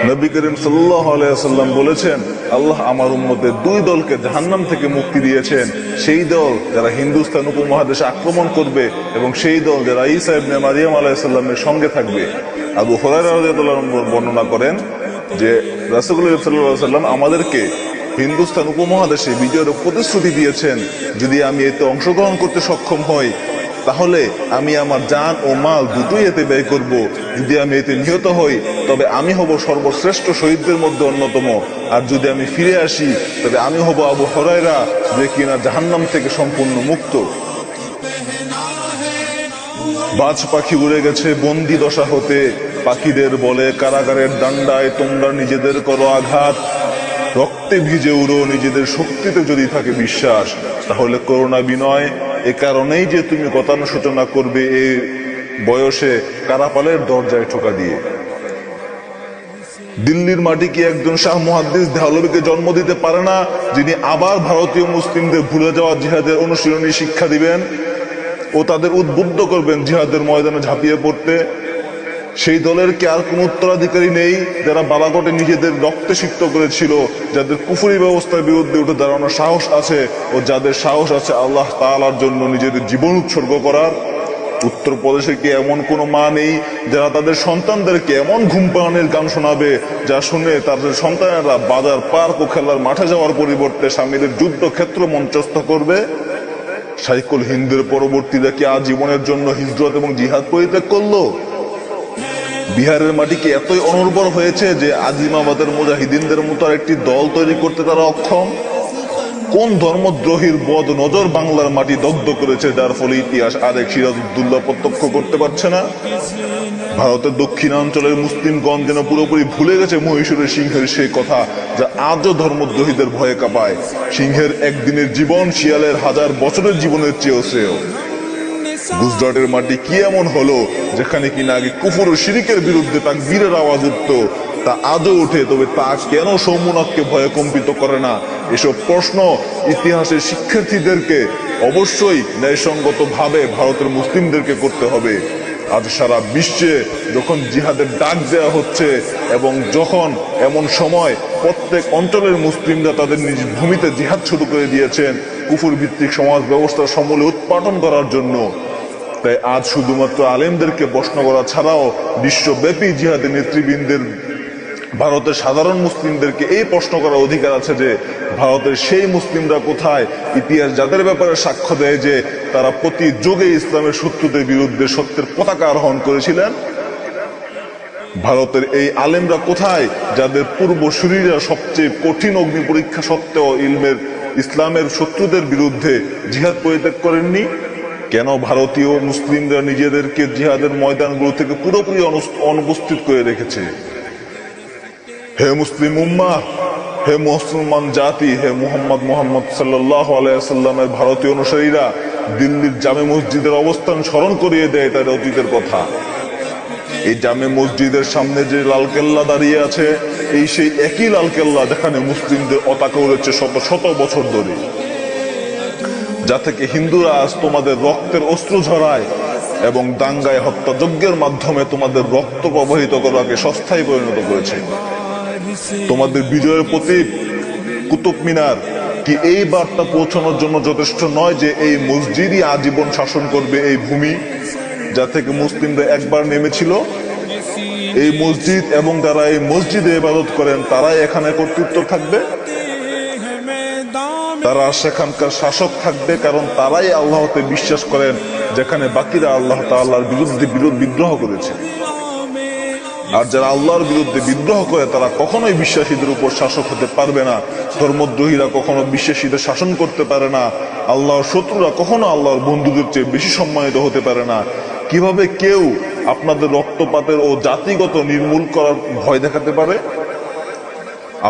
নবী করিম সাল্লাল্লাহু আলাইহি ওয়াসাল্লাম বলেছেন, আল্লাহ আমার উম্মতের দুই দলকে জাহান্নাম থেকে মুক্তি দিয়েছেন। সেই দল যারা হিন্দুস্তান উপমহাদেশে আক্রমণ করবে এবং সেই দল যারা ঈসা ইবনে মারিয়াম আলাইহিস সালামের সঙ্গে থাকবে। আবু হুরায়রা রাদিয়াল্লাহু আনহু বর্ণনা করেন যে রাসূলুল্লাহ সাল্লাল্লাহু আলাইহি ওয়াসাল্লাম আমাদেরকে হিন্দুস্তান উপমহাদেশে বিজয়ের প্রতিশ্রুতি দিয়েছেন, যদি আমি এতে অংশগ্রহণ করতে সক্ষম হই তাহলে আমি আমার জান ও মাল দুটোই এতে ব্যয় করব। যদি আমি এতে নিহত হই তবে আমি হব সর্বশ্রেষ্ঠ শহীদদের মধ্যে অন্যতম, আর যদি আমি ফিরে আসি তবে আমি হব আবু হুরায়রা, যে কিনা জাহান্নাম থেকে সম্পূর্ণ মুক্ত। বাজ পাখি উড়ে গেছে বন্দি দশা হতে, পাখিদের বলে কারাগারের ডান্ডায় তোমরা নিজেদের করো আঘাত। রক্তে ভিজে উড়ো নিজেদের শক্তিতে যদি থাকে বিশ্বাস, তাহলে করো না বিনয়। এ কারণেই যে তুমি গতানুশোচনা করবে এ বয়সে কারাপালের দরজায় ঠোকা দিয়ে। দিল্লির মাটি কি একজন শাহ মুহাদ্দিস দেহলভিকে জন্ম দিতে পারে না, যিনি আবার ভারতীয় মুসলিমদের ভুলে যাওয়া জিহাদের অনুশীলনী শিক্ষা দিবেন ও তাদের উদ্বুদ্ধ করবেন জিহাদের ময়দানে ঝাঁপিয়ে পড়তে? সেই দলের কি আর কোন উত্তরাধিকারী নেই যারা বালাকোটে নিজেদের রক্তে সিক্ত করেছিল, যাদের কুফরি ব্যবস্থার বিরুদ্ধে উঠে দাঁড়ানোর সাহস আছে ও যাদের সাহস আছে আল্লাহ তাআলার জন্য নিজেদের জীবন উৎসর্গ করার? উত্তরপ্রদেশে কি এমন কোনো মা নেই যারা তাদের সন্তানদেরকে এমন ঘুম পাড়ানোর গান শোনাবে যা শুনে তাদের সন্তানেরা বাজার পার্ক ও খেলার মাঠে যাওয়ার পরিবর্তে স্বামীদের যুদ্ধক্ষেত্র মঞ্চস্থ করবে? সাইকুল হিন্দের পরবর্তীরা কি আজীবনের জন্য হিজরত এবং জিহাদ পরিত্যাগ করলো? বিহারের মাটি কি এতই অনুর্বর হয়েছে যে আজিমাবাদের মুজাহিদিনদের মতো একটি দল তৈরি করতে তারা অক্ষম? কোন ধর্মদ্রোহীর বদ নজর বাংলার মাটি দগ্ধ করেছে, যার ফলে ইতিহাস আরেক সিরাজউদ্দৌলা প্রত্যক্ষ করতে পারছে না? ভারতের দক্ষিণাঞ্চলের মুসলিমগণ যেন পুরোপুরি ভুলে গেছে মহীশূরের সিংহের সেই কথা যা আজও ধর্মদ্রোহীদের ভয়ে কাঁপায়। সিংহের একদিনের জীবন শিয়ালের 1000 বছরের জীবনের চেয়েও শ্রেয়। গুজরাটের মাটি কি এমন হলো যেখানে কিনা আগে কুফর ও শিরিকের বিরুদ্ধে তাকবীরের আওয়াজ উঠত, তা আজও ওঠে, তবে তা কেন সৌমনাথকে ভয়ে কম্পিত করে না? এসব প্রশ্ন ইতিহাসের শিক্ষার্থীদেরকে অবশ্যই ন্যায়সঙ্গতভাবে ভারতের মুসলিমদেরকে করতে হবে। আজ সারা বিশ্বে যখন জিহাদের ডাক দেওয়া হচ্ছে এবং যখন এমন সময় প্রত্যেক অঞ্চলের মুসলিমরা তাদের নিজ ভূমিতে জিহাদ শুরু করে দিয়েছেন কুফর ভিত্তিক সমাজ ব্যবস্থার সমূলে উৎপাটন করার জন্য, তাই আজ শুধুমাত্র আলেমদেরকে প্রশ্ন করা ছাড়াও বিশ্বব্যাপী জিহাদের নেতৃবৃন্দের ভারতের সাধারণ মুসলিমদেরকে এই প্রশ্ন করার অধিকার আছে যে ভারতের সেই মুসলিমরা কোথায়, ইতিহাস যাদের ব্যাপারে সাক্ষ্য দেয় যে তারা প্রতি যুগে ইসলামের শত্রুদের বিরুদ্ধে সত্যের পতাকা আরোহণ করেছিলেন? ভারতের এই আলেমরা কোথায় যাদের পূর্বসূরীরা সবচেয়ে কঠিন অগ্নি পরীক্ষা সত্ত্বেও ইসলামের শত্রুদের বিরুদ্ধে জিহাদ পরিত্যাগ করেননি? কেন ভারতীয় মুসলিমরা নিজেদেরকে জিহাদের ময়দানগুলো থেকে পুরোপুরি অনুপস্থিত করে রেখেছে? হে মুসলিম উম্মাহ, হে মুসলমান জাতি, হে মুহাম্মদ সাল্লাল্লাহু আলাইহি ওয়াসাল্লামের ভারতীয় অনুসারীরা, দিল্লির জামে মসজিদের অবস্থান স্মরণ করিয়ে দেয় তার অতীতের কথা। এই জামে মসজিদের সামনে যে লালকেল্লা দাঁড়িয়ে আছে, এই সেই একই লালকেল্লা যেখানে মুসলিমদের পতাকা উড়েছে শত শত বছর ধরে, যা থেকে হিন্দুরা আজ তোমাদের রক্তের অস্ত্র ঝরায় এবং দাঙ্গায় হত্যাযজ্ঞের মাধ্যমে তোমাদের রক্ত প্রবাহিত করাকে সস্তায় পরিণত করেছে। তোমাদের বিজয়ের প্রতীক কুতুব মিনার কি এই বার্তা পৌঁছানোর জন্য যথেষ্ট নয় যে এই মসজিদই আজীবন শাসন করবে এই ভূমি যা থেকে মুসলিমরা একবার নেমেছিল? এই মসজিদ এবং যারা এই মসজিদে ইবাদত করেন তারাই এখানে কর্তৃত্ব থাকবে, তারা সেখানকার শাসক থাকবে, কারণ তারাই আল্লাহতে বিশ্বাস করেন যেখানে বাকিরা আল্লাহ তাআলার বিরুদ্ধে বিদ্রোহ করেছে। আর যারা আল্লাহর বিরুদ্ধে বিদ্রোহ করে তারা কখনোই বিশ্বাসীদের উপর শাসক হতে পারবে না। ধর্মদ্রোহীরা কখনো বিশ্বাসীদের শাসন করতে পারে না। আল্লাহর শত্রুরা কখনো আল্লাহর বন্ধুদের চেয়ে বেশি সম্মানিত হতে পারে না। কিভাবে কেউ আপনাদের রক্তপাতের ও জাতিগত নির্মূল করার ভয় দেখাতে পারে?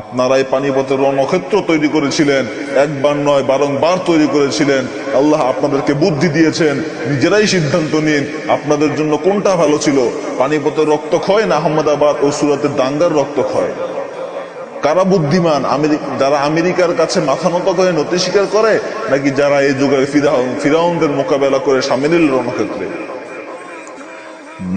আপনারাই পানিপথের রণক্ষেত্র তৈরি করেছিলেন, একবার নয় বারংবার তৈরি করেছিলেন। আল্লাহ আপনাদেরকে বুদ্ধি দিয়েছেন, নিজেরাই সিদ্ধান্ত নিন আপনাদের জন্য কোনটা ভালো ছিল, পানিপথের রক্তক্ষয় না আহমদাবাদ ও সুরাতের দাঙ্গার রক্তক্ষয়? কারা বুদ্ধিমান, যারা আমেরিকার কাছে মাথা নত করে নতি স্বীকার করে, নাকি যারা এই যুগের ফিরাউনদের মোকাবেলা করে সামিল রণক্ষেত্রে?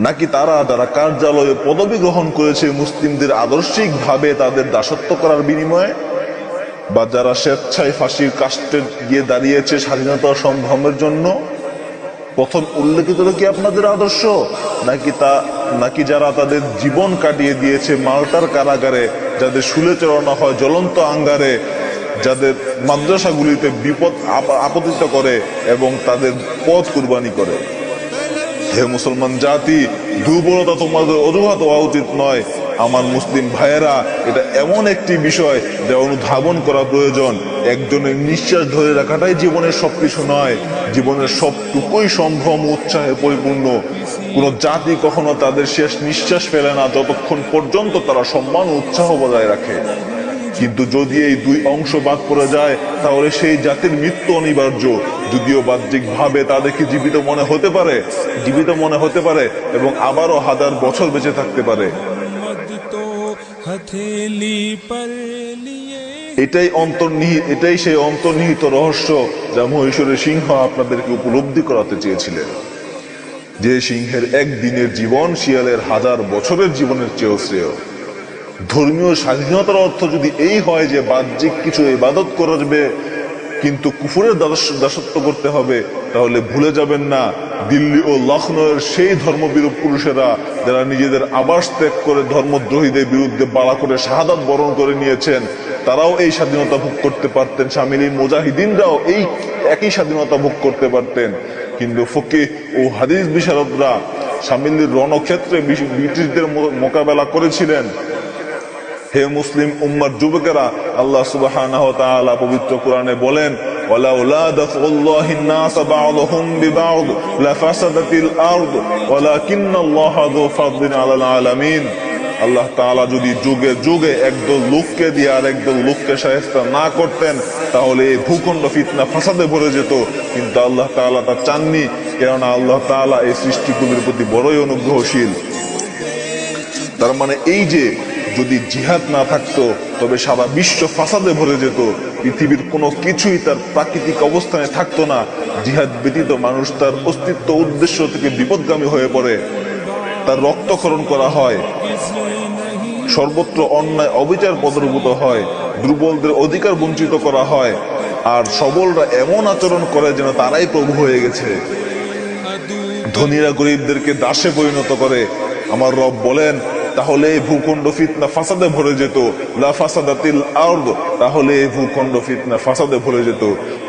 নাকি তারা যারা কার্যালয়ে পদবি গ্রহণ করেছে মুসলিমদের আদর্শিকভাবে তাদের দাসত্ব করার বিনিময়ে, বা যারা স্বেচ্ছায় ফাঁসির কাস্টে গিয়ে দাঁড়িয়েছে স্বাধীনতা সম্ভ্রমের জন্য, প্রথম উল্লেখিত কি আপনাদের আদর্শ? নাকি যারা তাদের জীবন কাটিয়ে দিয়েছে মাল্টার কারাগারে, যাদের শুলে চড়ানো হয় জ্বলন্ত আঙ্গারে, যাদের মাদ্রাসাগুলিতে বিপদ আপতিত করে এবং তাদের পথ কুরবানি করে? হে মুসলমান জাতি, দুর্বলতা তোমাদের অজুহাত হওয়া উচিত নয়। আমার মুসলিম ভাইয়েরা, এটা এমন একটি বিষয় যা অনুধাবন করা প্রয়োজন। একজনের নিঃশ্বাস ধরে রাখাটাই জীবনের সবকিছু নয়, জীবনের সবটুকুই সম্ভ্রম উৎসাহে পরিপূর্ণ। কোন জাতি কখনো তাদের শেষ নিঃশ্বাস ফেলে না যতক্ষণ পর্যন্ত তারা সম্মান ও উৎসাহ বজায় রাখে। কিন্তু যদি এই দুই অংশ বাদ পড়ে যায়, তাহলে সেই জাতির মৃত্যু অনিবার্য। যদিও বাহ্যিক ভাবে তাদেরকে জীবিত মনে হতে পারে এবং আবারও হাজার বছর বেঁচে থাকতে পারে। এটাই সেই অন্তর্নিহিত রহস্য যা মহীশূরের সিংহ আপনাদেরকে উপলব্ধি করাতে চেয়েছিলেন। যে সিংহের একদিনের জীবন শিয়ালের হাজার বছরের জীবনের চেয়েও শ্রেয়। ধর্মীয় স্বাধীনতার অর্থ যদি এই হয় যে বাহ্যিক কিছু ইবাদত করবে কিন্তু কুফরের দাসত্ব করতে হবে, তাহলে ভুলে যাবেন না দিল্লি ও লখনৌয়ের সেই ধর্মবিরূপ পুরুষেরা যারা নিজেদের আবাস ত্যাগ করে ধর্মদ্রোহীদের বিরুদ্ধে বাড়া করে শাহাদাত বরণ করে নিয়েছেন, তারাও এই স্বাধীনতা ভোগ করতে পারতেন। শামিলি মুজাহিদিনরাও এই একই স্বাধীনতা ভোগ করতে পারতেন। কিন্তু ফকিহ ও হাদিস বিশারদরা শামিলির রণক্ষেত্রে ব্রিটিশদের মোকাবেলা করেছিলেন। হে মুসলিম উম্মার যুবকেরা, আল্লাহ সুবহানাহু ওয়া তাআলা পবিত্র কোরআনে বলেন, ওয়ালাউলা দাফউল্লাহিন নাস বা'দহুম বিবা'দ লাফাসাদাতিল আরদ ওয়ালাকিন্নাল্লাহা যু ফাদলিন আলাল আলামিন। আল্লাহ তাআলা যদি যুগে যুগে একদল লোককে দিয়ে আর একদল লোককে শায়েস্তা না করতেন, তাহলে এই ভূখণ্ড ফিতনা ফাসাদে ভরে যেত। কিন্তু আল্লাহ তাআলা তা চাননি, কেননা আল্লাহ তাআলা এই সৃষ্টিকুলের প্রতি বড়ই অনুগ্রহশীল। তার মানে এই যে যদি জিহাদ না থাকতো তবে সারা বিশ্ব ফাসাদে ভরে যেত। পৃথিবীর কোনো কিছুই তার প্রাকৃতিক অবস্থানে থাকতো না। জিহাদ ব্যতীত মানুষ তার অস্তিত্ব উদ্দেশ্য থেকে বিপদগামী হয়ে পড়ে। তার রক্তক্ষরণ করা হয়, সর্বত্র অন্যায় অবিচার পদরভূত হয়, দুর্বলদের অধিকার বঞ্চিত করা হয়, আর সবলরা এমন আচরণ করে যেন তারাই প্রভু হয়ে গেছে। ধনীরা গরিবদেরকে দাসে পরিণত করে। আমার রব বলেন, তাহলে এই ভূখণ্ড ফিতনা ফাসাদে ভরে যেত। লা ফাসাদাতিল আরদ, তাহলে এই ভূখণ্ড ফিতনা ফাসাদে ভরে যেত।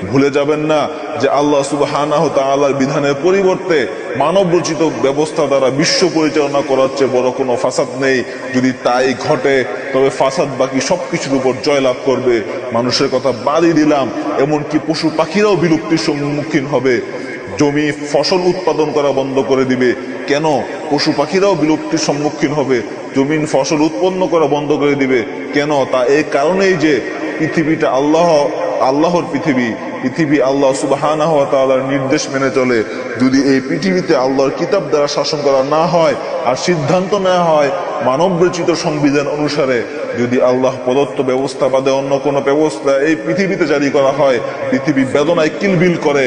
ভুলে যাবেন না যে আল্লাহ সুবহানাহু ওয়া তাআলার বিধানের পরিবর্তে মানব রচিত ব্যবস্থা দ্বারা বিশ্ব পরিচালনা করার চেয়ে বড় কোনো ফাসাদ নেই। যদি তাই ঘটে তবে ফাসাদ বাকি সবকিছুর উপর জয়লাভ করবে। মানুষের কথা বাদই দিলাম, এমনকি পশু পাখিরাও বিলুপ্তির সম্মুখীন হবে। জমি ফসল উৎপাদন করা বন্ধ করে দিবে। কেন? পশু পাখিরাও বিলুপ্তির সম্মুখীন হবে। জমিন ফসল উৎপন্ন করা বন্ধ করে দিবে। কেন? তা এই কারণেই যে পৃথিবীটা আল্লাহর পৃথিবী আল্লাহ সুবহানাহু ওয়া তাআলার নির্দেশ মেনে চলে। যদি এই পৃথিবীতে আল্লাহর কিতাব দ্বারা শাসন করা না হয় আর সিদ্ধান্ত নেওয়া হয় মানব রচিত সংবিধান অনুসারে, যদি আল্লাহ প্রদত্ত ব্যবস্থা বাদে অন্য কোনো ব্যবস্থা এই পৃথিবীতে জারি করা হয়, পৃথিবী বেদনায় কিলবিল করে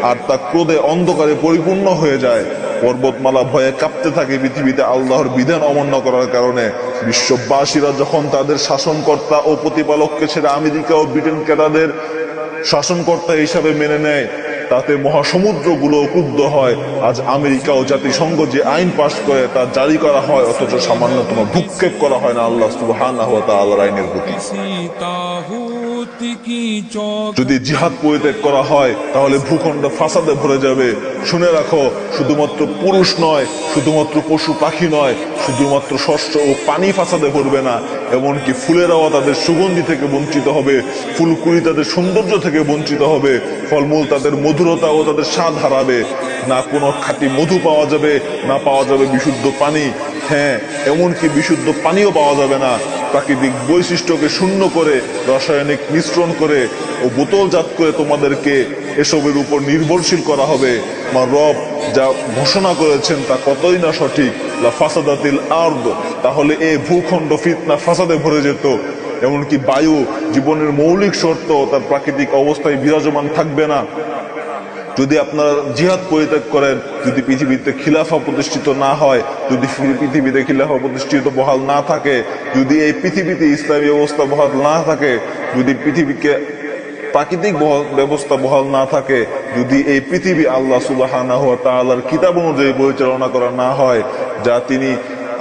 আর তা ক্রোধে অন্ধকারে পরিপূর্ণ হয়ে যায়। পর্বতমালা ভয়ে কাঁপতে থাকে পৃথিবীতে আল্লাহর বিধান অমান্য করার কারণে। বিশ্ববাসীরা যখন তাদের শাসনকর্তা ও প্রতিপালককে ছেড়ে আমেরিকা ও ব্রিটেনকে তাদের শাসনকর্তা হিসাবে মেনে নেয়, তাতে মহাসমুদ্রগুলো ক্রুদ্ধ হয়। আজ আমেরিকা ও জাতিসংঘ যে আইন পাশ করে তা জারি করা হয়, অথচ সামান্যতম ভূক্ষেপ করা হয় না আল্লাহ সুবহানাহু ওয়া তাআলার আইনের প্রতি। যদি জিহাদ পরিত্যাগ করা হয় তাহলে ভূখণ্ড ফাসাদে ভরে যাবে। শুনে রাখো, শুধুমাত্র পুরুষ নয়, শুধুমাত্র পশু পাখি নয়, শুধুমাত্র শস্য ও পানি ফাসাদে ভরবে না, এমনকি ফুলেরাও তাদের সুগন্ধি থেকে বঞ্চিত হবে, ফুলকুড়ি তাদের সৌন্দর্য থেকে বঞ্চিত হবে, ফলমূল তাদের মধুরতা ও তাদের স্বাদ হারাবে। না কোনো খাঁটি মধু পাওয়া যাবে, না পাওয়া যাবে বিশুদ্ধ পানি। হ্যাঁ, এমনকি বিশুদ্ধ পানিও পাওয়া যাবে না। প্রাকৃতিক বৈশিষ্ট্যকে শূন্য করে রাসায়নিক মিশ্রণ করে ও বোতলজাত করে তোমাদেরকে এসবের উপর নির্ভরশীল করা হবে। আমার রব যা ঘোষণা করেছেন তা কতই না সঠিক। লা ফাসাদাতিল আরদ, তাহলে এই ভূখণ্ড ফিতনা ফাসাদে ভরে যেত। এমনকি বায়ু, জীবনের মৌলিক শর্ত তার প্রাকৃতিক অবস্থায় বিরাজমান থাকবে না। যদি আপনারা জিহাদ পরিত্যাগ করেন, যদি পৃথিবীতে খিলাফা প্রতিষ্ঠিত না হয়, যদি পৃথিবীতে খিলাফা প্রতিষ্ঠিত বহাল না থাকে, যদি এই পৃথিবীতে ইসলামী ব্যবস্থা বহাল না থাকে, যদি পৃথিবীকে প্রাকৃতিক ব্যবস্থা বহাল না থাকে, যদি এই পৃথিবী আল্লাহ সুবহানাহু ওয়া তাআলার কিতাব অনুযায়ী পরিচালনা করা না হয়, যা তিনি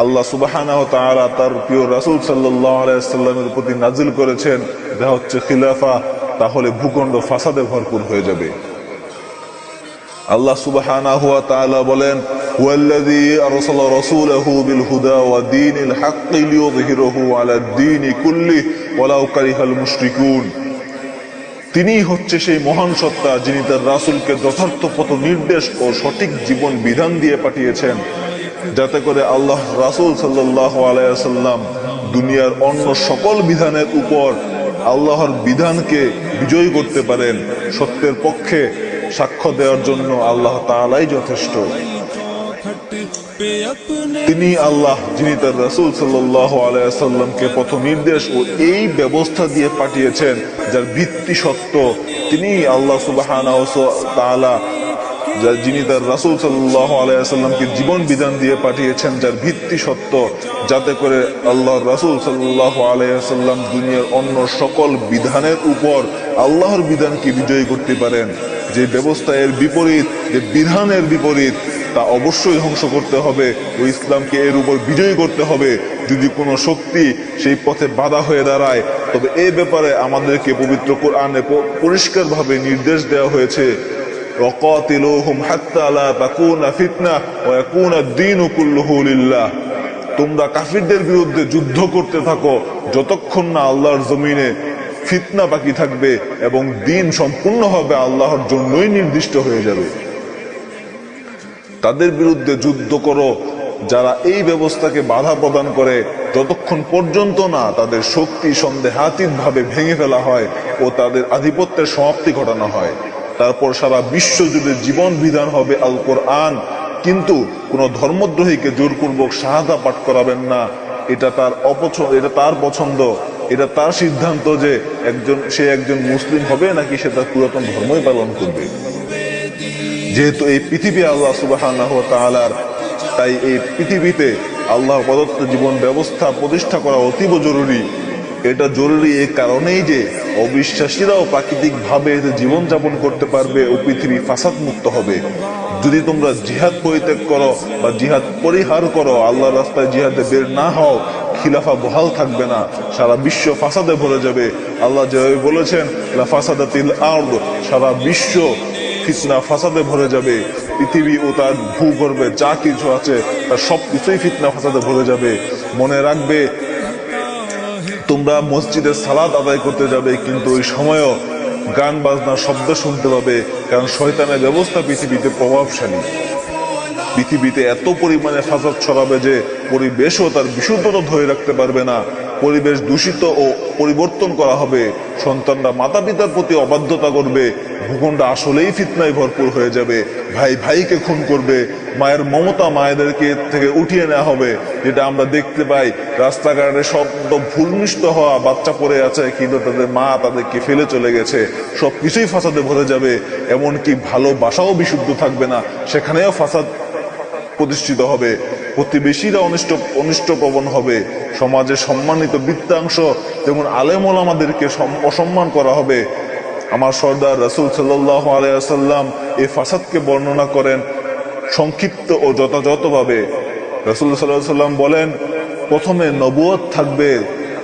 আল্লাহ সুবহানাহু ওয়া তাআলা তার প্রিয় রাসূল সাল্লাল্লাহু আলাইহি ওয়াসাল্লামের প্রতি নাজিল করেছেন, যা হচ্ছে খিলাফা, তাহলে ভূখণ্ড ফাসাদে ভরপুর হয়ে যাবে। আল্লাহ সুবহানাহু ওয়া তাআলা বলেন, ওয়াল্লাযী আরসালা রাসূলাহু বিল হুদা ওয়া দীনিল হাক্কি লিইয়ুযহিরাহু আলাদ দীনি কুল্লিহি ওয়ালাউ কারিহাল মুশরিকুন। তিনিই হচ্ছে সেই মহান সত্তা, যিনি তার রাসূলকে যথার্থ পথ নির্দেশ ও সঠিক জীবন বিধান দিয়ে পাঠিয়েছেন, যাতে করে আল্লাহ রাসূল সাল্লাল্লাহু আলাইহি ওয়াসাল্লাম দুনিয়ার অন্য সকল বিধানের উপর আল্লাহর বিধানকে বিজয়ী করতে পারেন। সত্যের পক্ষে সাক্ষ্য দেওয়ার জন্য আল্লাহ তাআলাই যথেষ্ট। তিনি আল্লাহ, যিনি তার রাসূল সাল্লাল্লাহু আলাইহি ওয়াসাল্লামকে পথ নির্দেশ ও এই ব্যবস্থা দিয়ে পাঠিয়েছেন যার ভিত্তি সত্য। তিনি আল্লাহ সুবহানাহু ওয়া তাআলা, যিনি তার রাসূল সাল্লাল্লাহু আলাইহি ওয়াসাল্লামকে জীবন বিধান দিয়ে পাঠিয়েছেন যার ভিত্তি সত্য, যাতে করে আল্লাহর রাসূল সাল্লাল্লাহু আলাইহি ওয়াসাল্লাম দুনিয়ার অন্য সকল বিধানের উপর আল্লাহর বিধানকে বিজয়ী করতে পারেন। যে ব্যবস্থা এর বিপরীত, যে বিধানের বিপরীত, তা অবশ্যই ধ্বংস করতে হবে ও ইসলামকে এর উপর বিজয়ী করতে হবে। যদি কোনো শক্তি সেই পথে বাধা হয়ে দাঁড়ায়, তবে এই ব্যাপারে আমাদেরকে পবিত্র কোরআনে পরিষ্কারভাবে নির্দেশ দেওয়া হয়েছে, ওয়াকাতিলুহুম হাত্তা লা তাকুনা ফিতনাহ ওয়া ইয়াকুনা আদ-দীনু কুল্লুহু লিল্লাহ। তোমরা কাফিরদের বিরুদ্ধে যুদ্ধ করতে থাকো যতক্ষণ না আল্লাহর জমিনে ফিতনা বাকি থাকবে এবং দিন সম্পূর্ণভাবে আল্লাহর জন্যই নির্দিষ্ট হয়ে যাবে। তাদের বিরুদ্ধে যুদ্ধ করো যারা এই ব্যবস্থাকে বাধা প্রদান করে, যতক্ষণ পর্যন্ত না তাদের শক্তি সন্দেহাতীতভাবে ভেঙে ফেলা হয় ও তাদের আধিপত্যের সমাপ্তি ঘটানো হয়। তারপর সারা বিশ্ব জুড়ে জীবন বিধান হবে আল কোরআন। কিন্তু কোন ধর্মদ্রোহীকে জোরপূর্বক শাহাদা পাঠ করাবেন না। এটা তার অপছন্দ, এটা তার পছন্দ, এটা তার সিদ্ধান্ত যে সে একজন মুসলিম হবে নাকি সে তার পুরাতন ধর্মই পালন করবে। যেহেতু এই পৃথিবী আল্লাহ সুবহানাহু ওয়া তাআলার, তাই এই পৃথিবীতে আল্লাহ প্রদত্ত জীবন ব্যবস্থা প্রতিষ্ঠা করা অতীব জরুরি। এটা জরুরি এই কারণেই যে অবিশ্বাসীরাও প্রাকৃতিকভাবে এতে জীবনযাপন করতে পারবে ও পৃথিবী ফাসাদ মুক্ত হবে। যদি তোমরা জিহাদ পরিত্যাগ করো বা জিহাদ পরিহার করো, আল্লাহর রাস্তায় জিহাদে বের না হও, খিলাফা বহাল থাকবে না, সারা বিশ্ব ফাসাদে ভরে যাবে। আল্লাহ যেভাবে বলেছেন, লা ফাসাদাতিল আরদ, সারা বিশ্ব ফিতনা ফাসাদে ভরে যাবে। পৃথিবী ও তার ভূগর্ভে যা কিছু আছে তার সবকিছুই ফিতনা ফাসাদে ভরে যাবে। মনে রাখবে, তোমরা মসজিদে সালাত আদায় করতে যাবে, কিন্তু ওই সময়ও গান বাজনার শব্দ শুনতে পাবে, কারণ শয়তানের ব্যবস্থা পৃথিবীতে প্রভাবশালী। পৃথিবীতে এত পরিমাণে ফাসাদ ছড়াবে যে পরিবেশও তার বিশুদ্ধতা ধরে রাখতে পারবে না। পরিবেশ দূষিত ও পরিবর্তন করা হবে। সন্তানরা মাতা পিতার প্রতি অবাধ্যতা করবে। ভূখণ্ড আসলেই ফিতনায় ভরপুর হয়ে যাবে। ভাই ভাইকে খুন করবে। মায়ের মমতা মায়েদেরকে থেকে উঠিয়ে নেওয়া হবে, যেটা আমরা দেখতে পাই। রাস্তাঘাটে শব্দ ভুলনিষ্ঠ হওয়া, বাচ্চা পড়ে আছে কিন্তু তাদের মা তাদেরকে ফেলে চলে গেছে। সবকিছুই ফাসাদে ভরে যাবে। এমনকি ভালোবাসাও বিশুদ্ধ থাকবে না, সেখানেও ফাসাদ প্রতিষ্ঠিত হবে। প্রতিবেশীরা অনিষ্ট প্রবণ হবে। সমাজে সম্মানিত বৃত্তাংশ যেমন আলেম ওলামাদেরকে অসম্মান করা হবে। আমার সর্দার রাসূল সাল্লাল্লাহু আলাইহি ওয়াসাল্লাম এই ফাসাদকে বর্ণনা করেন সংক্ষিপ্ত ও যথাযথভাবে। রাসূল সাল্লাল্লাহু আলাইহি ওয়াসাল্লাম বলেন, প্রথমে নবুয়ত থাকবে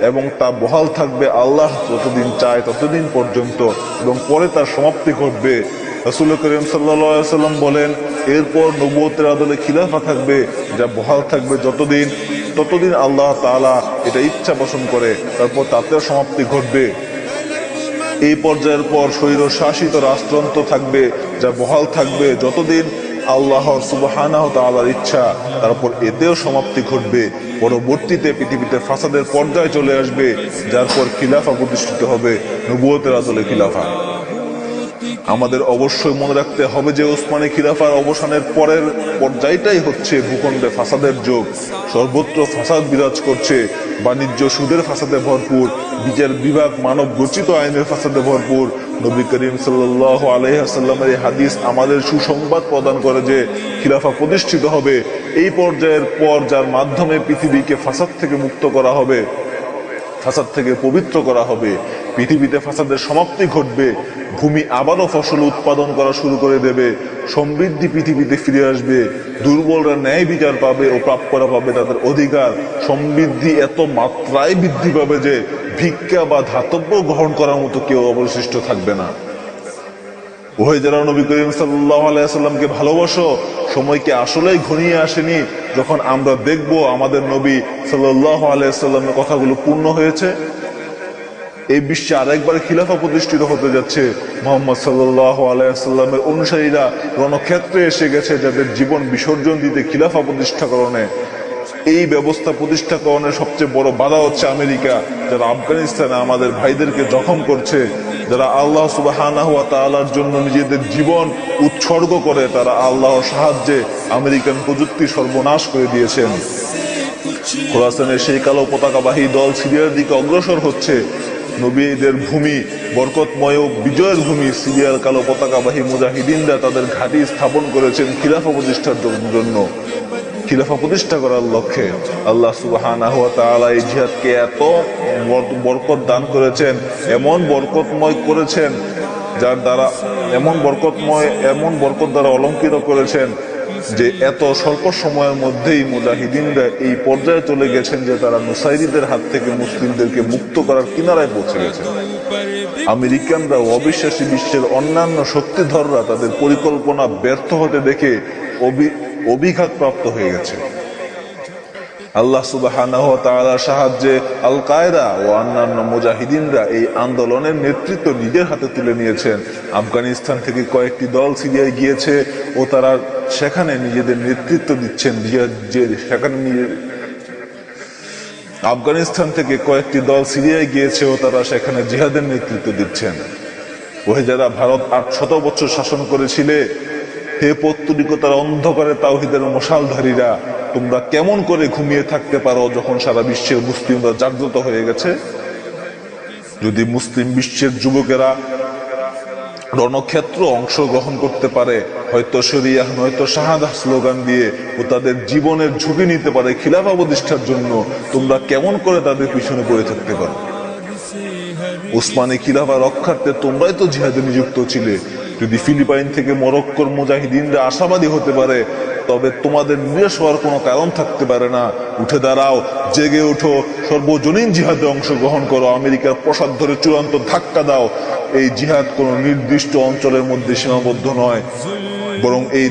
এবং তা বহাল থাকবে আল্লাহ যতদিন চায় ততদিন পর্যন্ত, এবং পরে তার সমাপ্তি ঘটবে। রাসূল করিম সাল্লাল্লাহু আলাইহি ওয়াসাল্লাম বলেন, এরপর নবুয়তের আদলে খিলাফা থাকবে, যা বহাল থাকবে ততদিন আল্লাহ তাআলা এটা ইচ্ছা পোষণ করে, তারপর তাতে সমাপ্তি ঘটবে। এই পর্যায়ের পর স্বৈরশাসিত রাষ্ট্রযন্ত্র থাকবে, যা বহাল থাকবে যতদিন আল্লাহর সুবহানাহু ওয়া তাআলার ইচ্ছা, তারপর এতেও সমাপ্তি ঘটবে। পরবর্তীতে পৃথিবীতে ফাসাদের পর্যায়ে চলে আসবে, যার পর খিলাফা প্রতিষ্ঠিত হবে, নবুয়তের আদলে খিলাফা। আমাদের অবশ্যই মনে রাখতে হবে যে ওসমানী খিলাফার অবসানের পরের পর্যায়টাই হচ্ছে ভূখণ্ডে ফাসাদের যুগ। সর্বত্র ফাসাদ বিরাজ করছে। বাণিজ্য সুদের ফাসাদে ভরপুর, বিচার বিভাগ মানব রচিত আইনের ফাসাদে ভরপুর, নবী করিম সাল্লাল্লাহু আলাইহি ওয়াসাল্লামের এই হাদিস আমাদের সুসংবাদ প্রদান করে যে খিলাফা প্রতিষ্ঠিত হবে এই পর্যায়ের পর, যার মাধ্যমে পৃথিবীকে ফাসাদ থেকে মুক্ত করা হবে, ফাসাদ থেকে পবিত্র করা হবে, পৃথিবীতে ফাসাদের সমাপ্তি ঘটবে, ভূমি আবারও ফসল উৎপাদন করা শুরু করে দেবে, সমৃদ্ধি পৃথিবীতে ফিরে আসবে, দুর্বলরা ন্যায় বিচার পাবে ও প্রাপ্যরা পাবে তাদের অধিকার, সমৃদ্ধি এত মাত্রায় বৃদ্ধি পাবে যে ভিক্ষা বা ধাতব্য গ্রহণ করার মতো কেউ অবশিষ্ট থাকবে না। ওহে যারা নবী করিম সাল্লাল্লাহু আলাইহি ওয়াসাল্লামকে ভালোবাসো, সময় কি আসলেই ঘনিয়ে আসেনি যখন আমরা দেখব আমাদের নবী সাল্লাল্লাহু আলাইহি ওয়াসাল্লামের কথাগুলো পূর্ণ হয়েছে? এই বিশ্বে আরেকবার খিলাফা প্রতিষ্ঠিত হতে যাচ্ছে। মুহাম্মদ সাল্লাল্লাহু আলাইহি ওয়াসাল্লামের অনুসারীরা রণক্ষেত্রে এসে গেছে যাদের জীবন বিসর্জন দিতে খিলাফা প্রতিষ্ঠাকরণে। এই ব্যবস্থা প্রতিষ্ঠাকরণের সবচেয়ে বড় বাধা হচ্ছে আমেরিকা, যারা আফগানিস্তানে আমাদের ভাইদেরকে জখম করছে, যারা আল্লাহ সুবহানাহু ওয়া তাআলার জন্য নিজেদের জীবন উৎসর্গ করে, তারা আল্লাহর সাহায্যে আমেরিকান প্রযুক্তি সর্বনাশ করে দিয়েছেন। খোরাসানের সেই কালো পতাকাবাহী দল সিরিয়ার দিকে অগ্রসর হচ্ছে। নবীদের ভূমি, বরকতময় ও বিজয়ের ভূমি সিরিয়ার কালো পতাকাবাহী মুজাহিদিনরা তাদের ঘাঁটি স্থাপন করেছেন খিলাফা প্রতিষ্ঠার জন্য, খিলাফা প্রতিষ্ঠা করার লক্ষ্যে। আল্লাহ সুবহানাহু ওয়া তাআলা এই জিহাদকে এত বরকত দান করেছেন, এমন বরকতময় করেছেন, যার দ্বারা এমন বরকত দ্বারা অলঙ্কৃত করেছেন যে এত স্বল্প সময়ের মধ্যেই মুজাহিদিনরা এই পর্যায়ে চলে গেছেন যে তারা নুসাইরিদের হাত থেকে মুসলিমদেরকে মুক্ত করার কিনারায় পৌঁছে গেছেন। আমেরিকানরা অবিশ্বাসী বিশ্বের অন্যান্য শক্তিধররা তাদের পরিকল্পনা ব্যর্থ হতে দেখে অভিঘাত প্রাপ্ত হয়ে গেছে। আল্লাহ সুবহানাহু ওয়া তাআলার সাহায্যে আল কায়দা ও অন্যান্য মুজাহিদিনরা এই আন্দোলনের নেতৃত্ব নিজের হাতে তুলে নিয়েছেন। আফগানিস্তান থেকে কয়েকটি দল সিরিয়ায় গিয়েছে ও তারা সেখানে নিজেদের নেতৃত্ব দিচ্ছেন। আফগানিস্তান থেকে কয়েকটি দল সিরিয়ায় গিয়েছে ও তারা সেখানে জিহাদের নেতৃত্ব দিচ্ছেন। ওহে যারা ভারত 800 বছর শাসন করেছিলে, হে পৌত্তলিকতার অন্ধকারে তাওহীদের মশালধারীরা, তোমরা কেমন করে ঘুমিয়ে থাকতে পারো যখন সারা বিশ্বের মুসলিমরা জাগ্রত হয়ে গেছে? যদি মুসলিম বিশ্বের যুবকেরা রণক্ষেত্র অংশগ্রহণ করতে পারে, হয়তো শরিয়াহ নয়তো শাহাদাহ স্লোগান দিয়ে ও তাদের জীবনের ঝুঁকি নিতে পারে খিলাফা প্রতিষ্ঠার জন্য, তোমরা কেমন করে তাদের পিছনে পড়ে থাকতে পারো? উসমানী খিলাফা রক্ষার্থে তোমরাই তো জিহাদে নিযুক্ত ছিলে। যদি ফিলিপাইন থেকে মরক্কোর মুজাহিদিনরা আশাবাদী হতে পারে, তবে তোমাদের নিরাশ হওয়ার কোনো কারণ থাকতে পারে না। উঠে দাঁড়াও, জেগে ওঠো, সর্বজনীন জিহাদে অংশগ্রহণ করো, আমেরিকার প্রসাদ ধরে চূড়ান্ত ধাক্কা দাও। এই জিহাদ কোনো নির্দিষ্ট অঞ্চলের মধ্যে সীমাবদ্ধ নয়, বরং এই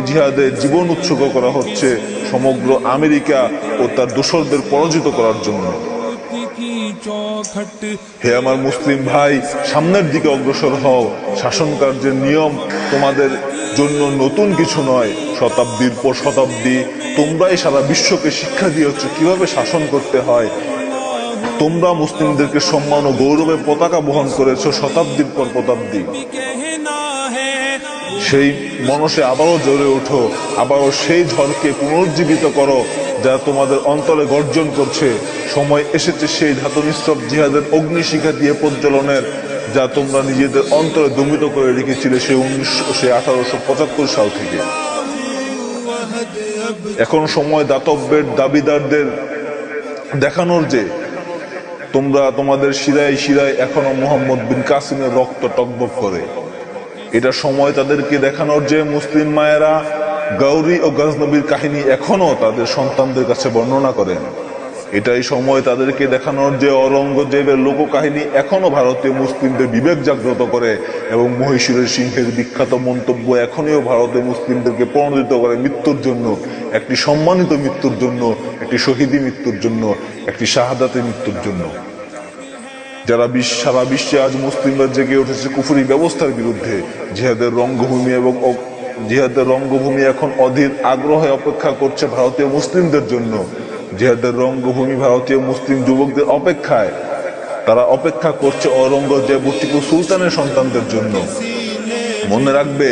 জিহাদে জীবন উৎসর্গ করা হচ্ছে সমগ্র আমেরিকা ও তার দোসরদের পরাজিত করার জন্য। হে আমার মুসলিম ভাই, সামনের দিকে অগ্রসর হও। শাসন কার্যের নিয়ম তোমাদের জন্য নতুন কিছু নয়। শতাব্দীর পর শতাব্দী তোমরাই সারা বিশ্বকে শিক্ষা দিয়েছ কিভাবে শাসন করতে হয়। তোমরা মুসলিমদেরকে সম্মান ও গৌরবে পতাকা বহন করেছ শতাব্দীর পর শতাব্দী। সেই মনসে আবারও জ্বলে ওঠো, আবারও সেই ঝড়কে পুনর্জীবিত করো যা তোমাদের অন্তরে গর্জন করছে। সময় এসেছে সেই ধাতু নিঃস্ব জিহাদের অগ্নিশিখা দিয়ে প্রজ্বলনের, যা তোমরা নিজেদের অন্তরে দমিত করে রেখেছিলে সেই 1875 সাল থেকে। এখন সময় দাতব্যের দাবিদারদের দেখানোর যে তোমরা তোমাদের শিরায় শিরায় এখনো মোহাম্মদ বিন কাসিমের রক্ত টকবক করে। এটা সময় তাদেরকে দেখানোর যে মুসলিম মায়েরা গৌরী ও গজনবীর কাহিনী এখনো তাদের সন্তানদের কাছে বর্ণনা করেন। এটাই সময় তাদেরকে দেখানোর যে অরঙ্গজেবের লোককাহিনী এখনো ভারতীয় মুসলিমদের বিবেক জাগ্রত করে এবং মহীশূরের সিংহের বিখ্যাত মন্তব্য এখনও ভারতীয় মুসলিমদেরকে প্রণোদিত করে মৃত্যুর জন্য, একটি সম্মানিত মৃত্যুর জন্য, একটি শহীদি মৃত্যুর জন্য, একটি শাহাদাতে মৃত্যুর জন্য। যারা সারা বিশ্বে আজ মুসলিমরা জেগে উঠেছে কুফরি ব্যবস্থার বিরুদ্ধে। জিহাদের রঙ্গভূমি এখন অধীর আগ্রহে অপেক্ষা করছে ভারতীয় মুসলিমদের জন্য। জিহাদের রঙ্গভূমি ভারতীয় মুসলিম যুবকদের অপেক্ষায়। তারা অপেক্ষা করছে অরঙ্গজেব ও টিপু সুলতানের সন্তানদের জন্য। মনে রাখবে,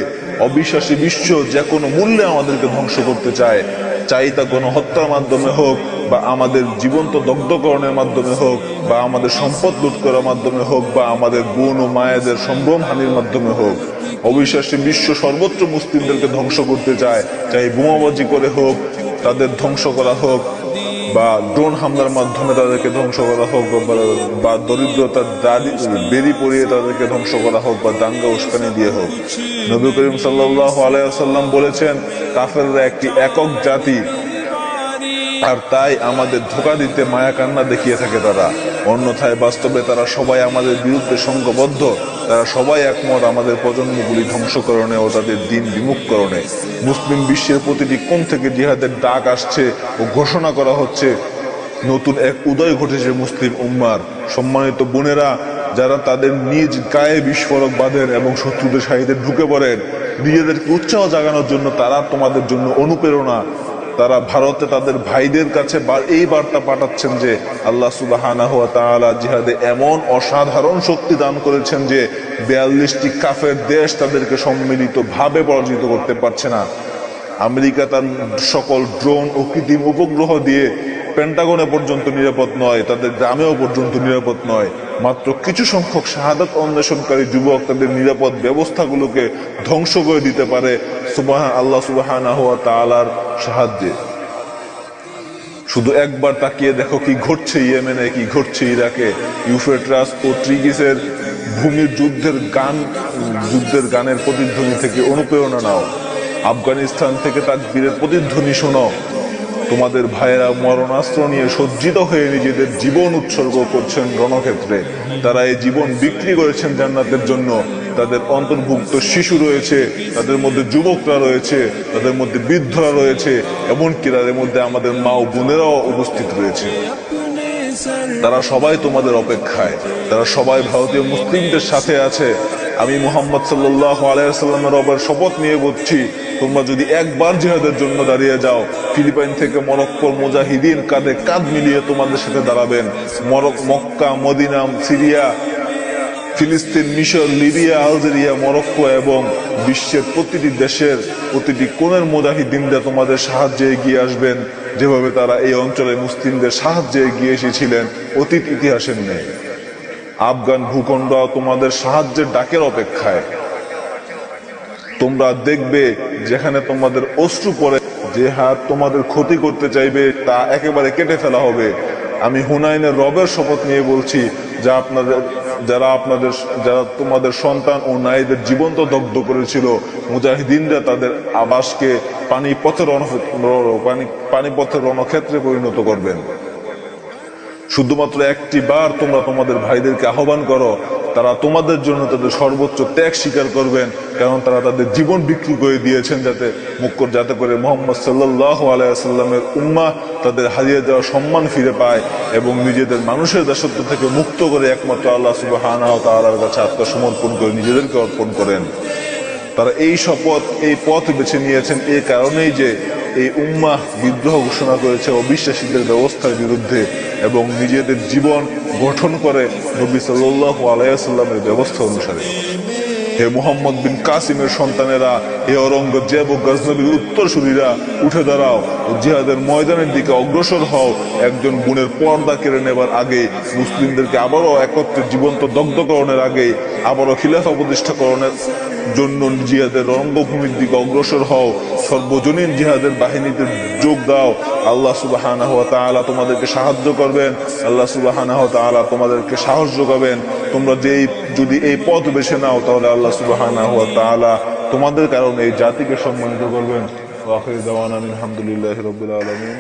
অবিশ্বাসী বিশ্ব যে কোনো মূল্যে আমাদেরকে ধ্বংস করতে চায়, চাই তা কোনো হত্যার মাধ্যমে হোক বা আমাদের জীবন্ত দগ্ধকরণের মাধ্যমে হোক, বা আমাদের সম্পদ লুট করার মাধ্যমে হোক, বা আমাদের বোন ও মায়েদের সম্ভ্রম হানির মাধ্যমে হোক, অবিশ্বাসী বিশ্ব সর্বত্র মুসলিমদেরকে ধ্বংস করতে চায়, চাই বোমাবাজি করে হোক, তাদের ধ্বংস করা হোক, বা ড্রোন হামলার মাধ্যমে তাদেরকে ধ্বংস করা হোক, বা দরিদ্রতার বেরি পরিয়ে তাদেরকে ধ্বংস করা হোক, বা দাঙ্গা উস্কানি দিয়ে হোক। নবী করিম সাল্লাল্লাহু আলাইহি ওয়াসাল্লাম বলেছেন, কাফেররা একটি একক জাতি, আর তাই আমাদের ধোঁকা দিতে মায়া কান্না দেখিয়ে থাকে তারা। অন্যথায় বাস্তবে তারা সবাই আমাদের বিরুদ্ধে সংঘবদ্ধ, তারা সবাই একমত আমাদের প্রজন্মগুলি ধ্বংসকরণে ও তাদের দিন বিমুখকরণে। মুসলিম বিশ্বের প্রতিটি কোণ থেকে জিহাদের ডাক আসছে ও ঘোষণা করা হচ্ছে। নতুন এক উদয় ঘটেছে মুসলিম উম্মার। সম্মানিত বোনেরা, যারা তাদের নিজ গায়ে বিস্ফোরক বাঁধেন এবং শত্রুদের সারিতে ঢুকে পড়েন, নিজেদেরকে উৎসাহ জাগানোর জন্য তারা তোমাদের জন্য অনুপ্রেরণা। তারা ভারতে তাদের ভাইদের কাছে এই বার্তা পাঠাচ্ছেন যে আল্লাহ সুবহানাহু ওয়া তাআলা জিহাদে এমন অসাধারণ শক্তি দান করেছেন যে 42টি কাফের দেশ তাদেরকে সম্মিলিতভাবে পরাজিত করতে পারছে না। আমেরিকা তার সকল ড্রোন ও কৃত্রিম উপগ্রহ দিয়ে পেন্টাগনে পর্যন্ত নিরাপদ নয়, তাদের গ্রামেও পর্যন্ত নিরাপদ নয়। মাত্র কিছু সংখ্যক শাহাদাত অন্বেষণকারী যুবক তাদের নিরাপদ ব্যবস্থাগুলোকে ধ্বংস করে দিতে পারে আল্লাহ সুবহানাহু ওয়া তাআলার সাহায্যে। শুধু একবার তাকিয়ে দেখো কি ঘটছে ইয়েমেনে, কি ঘটছে ইরাকে। ইউফ্রেটাস ও টিগ্রিসের ভূমির যুদ্ধের গানের প্রতিধ্বনি থেকে অনুপ্রেরণা নাও। আফগানিস্তান থেকে তাকবীরের প্রতিধ্বনি শোনো। তোমাদের ভাইয়েরা মরণাস্ত্র নিয়ে সজ্জিত হয়ে নিজেদের জীবন উৎসর্গ করছেন রণক্ষেত্রে। তারা এই জীবন বিক্রি করেছেন জান্নাতের জন্য। তাদের অন্তর্ভুক্ত শিশু রয়েছে, তাদের মধ্যে যুবকরা রয়েছে, তাদের মধ্যে বৃদ্ধরা রয়েছে, এমনকি তাদের মধ্যে আমাদের মা ও বোনেরাও উপস্থিত রয়েছে। তারা সবাই তোমাদের অপেক্ষায়, তারা সবাই ভারতীয় মুসলিমদের সাথে আছে। আমি মুহাম্মদ সাল্লাল্লাহু আলাইহি ওয়াসাল্লামের রবের শপথ নিয়ে বলছি, তোমরা যদি একবার জিহাদের জন্য দাঁড়িয়ে যাও, ফিলিপাইন থেকে মরক্কোর মুজাহিদিন কাঁধে কাঁধ মিলিয়ে তোমাদের সাথে দাঁড়াবেন। মক্কা, মদিনা, সিরিয়া, ফিলিস্তিন, মিশর, লিবিয়া, আলজেরিয়া, মরক্কো এবং বিশ্বের প্রতিটি দেশের প্রতিটি কোণের মুজাহিদিনরা তোমাদের সাহায্যে এগিয়ে আসবেন, যেভাবে তারা এই অঞ্চলে মুসলিমদের সাহায্যে এগিয়ে এসেছিলেন অতীত ইতিহাসের নেই। আফগান ভূখণ্ড তোমাদের সাহায্যের ডাকের অপেক্ষায়। তোমরা দেখবে যেখানে তোমাদের অশ্রু পড়ে, যে হাত তোমাদের ক্ষতি করতে চাইবে তা একেবারে কেটে ফেলা হবে। আমি হুনাইনের রবের শপথ নিয়ে বলছি, যারা তোমাদের সন্তান ও নারীদের জীবন্ত দগ্ধ করেছিল, মুজাহিদিনরা তাদের আবাসকে পানিপথের রণক্ষেত্রে পরিণত করবেন। শুধুমাত্র একটি বার তোমরা তোমাদের ভাইদেরকে আহ্বান করো, তারা তোমাদের জন্য তাদের সর্বোচ্চ ত্যাগ স্বীকার করবেন, কারণ তারা তাদের জীবন বিক্রি করে দিয়েছেন যাতে করে মুহাম্মদ সাল্লাল্লাহু আলাইহি ওয়াসাল্লামের উম্মাহ তাদের হারিয়ে যাওয়া সম্মান ফিরে পায় এবং নিজেদের মানুষের দাসত্ব থেকে মুক্ত করে একমাত্র আল্লাহ সুবহানাহু ওয়া তাআলার কাছে আত্মসমর্পণ করে নিজেদেরকে অর্পণ করেন। তারা এই পথ বেছে নিয়েছেন এই কারণেই যে এই উম্মাহ বিদ্রোহ ঘোষণা করেছে অবিশ্বাসীদের ব্যবস্থার বিরুদ্ধে এবং নিজেদের জীবন গঠন করে নবী সাল্লাল্লাহু আলাইহি ওয়াসাল্লামের ব্যবস্থা অনুসারে। হে মুহাম্মদ বিন কাসিমের সন্তানেরা, হে অরঙ্গজেব ও গজনবীর উত্তরসূরিরা, উঠে দাঁড়াও ও জিহাদের ময়দানের দিকে অগ্রসর হও। একজন বোনের পর্দা কেড়ে নেবার আগে, মুসলিমদেরকে আবারও একত্রে জীবন্ত দগ্ধকরণের আগে, আবারও খিলাফা প্রতিষ্ঠাকরণের জন্য জিহাদের রঙ্গভূমির দিকে অগ্রসর হও। সর্বজনীন জিহাদের বাহিনীতে যোগ দাও। আল্লাহ সুবহানাহু ওয়া তাআলা তোমাদেরকে সাহায্য করবেন, আল্লাহ সুবহানাহু ওয়া তাআলা তোমাদেরকে সাহস যোগাবেন। তোমরা যদি এই পথ বেছে নাও, তাহলে আল্লাহ সুবহানাহু ওয়া তাআলা তোমাদের কারণে এই জাতিকে সম্মানিত করবেন। ওয়া আখিরু দাওয়ানা আলহামদুলিল্লাহি রাব্বিল আলামিন।